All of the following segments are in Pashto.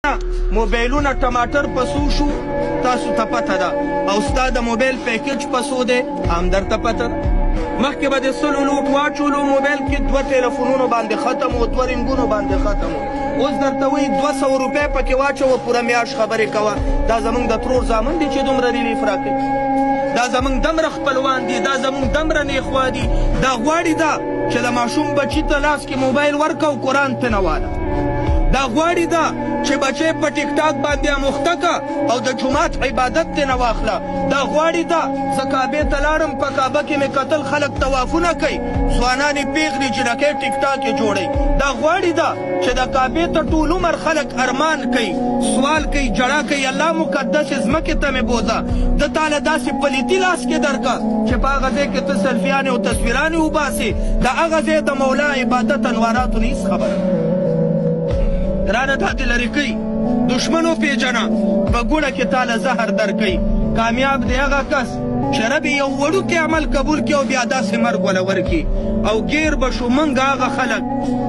موبایلونه ټماټر په څو شو تاسو ته پته ده او ستا د موبایل پیکج په څو دی هم درته پته ده. مخکې به د سلو لوټ واچولو موبایل کې 2 ټلیفونونو باندې ختم و 2 رنګونو باندې ختم و. اوس درته وایي 200 روپۍ پکې واچوه پوره میاشت خبرې کوه. دا زموږ د ترور زامن دی چې دومره ریلیف راکوي. دا زموږ دمره خپلوان دي، دا زموږ دمره نیخوا دي. دا غواړي دا چې د ماشوم بچي ته لاس کې موبایل ورکه او قرآن ته نه واله. دا غواړي دا چې بچی په ټیک ټاک باندې اموخته که او د جومات عبادت ترې نه واخله. دا غواړي دا زه کعبې ته لاړم په کعبه کې مې کتل خلک طوافونه کوي، ځوانان یې پېغلې جنکۍ ټیک ټاک یې جوړوي. دا غواړي دا چې د کعبې ته ټول عمر خلک ارمان کوي، سوال کوي، جړا کوي، الله مقدسې ځمکې ته مې بوځه، ده تاله داسې پلیتي لاس کې درکه چې په هغه ځای کې ته سلفیانې او تصویرانې وباسې. د هغه ځای د مولا عبادت انواراتو نه هېڅ خبره رانه دا دې لرې کوي. دشمن وپېژنه په ګوړه کې تاله زهر درکوي. کامیاب دی هغه کس چې رب یې یو وړوکی عمل قبول کړي او بیا داسې مرګ وله ورکړي. او ګیر به شو موږ هغه خلک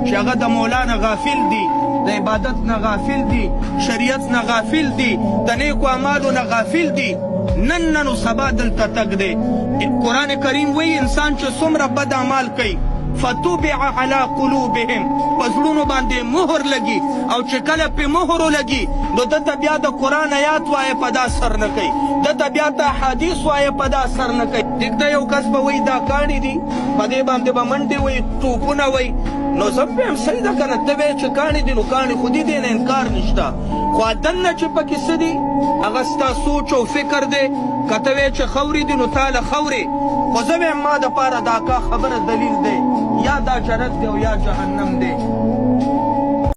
چې هغه د مولا نه غافل دي، د عبادت نه غافل دي، شریعت نه غافل دي، د نیکو اعمالو نه غافل دي. نن و سبا دلته تګ دی. قرآن کریم وایي انسان چې څومره بد اعمال کوي فتوبع علی قلوبهم، په زړونو باندې مهر لګي، او چې کله پې مهر ولګي نو دته بیا د قرآن آیات وایه په دا اثر نه کوي، دته بیا د احادیث وایه په دا اثر نه کوي. دیږده یو کس به وایي دا کاڼي دي، په دې باندې به منډې وایي، ټوپونه وایي. نو زه به یم صحیح ده که نه، ته وایې چې کاڼي دي نو کاڼي خو دي، دې نه انکار نشته، خو دننه چې پکې څه دي هغه ستا سوچ او فکر دی. که ته وایې چې خورې دي نو تاله خورې، خو زه وایم ما دپاره دا کا خبره دلیل دی، یا دا جنت دی او یا جهنم دی.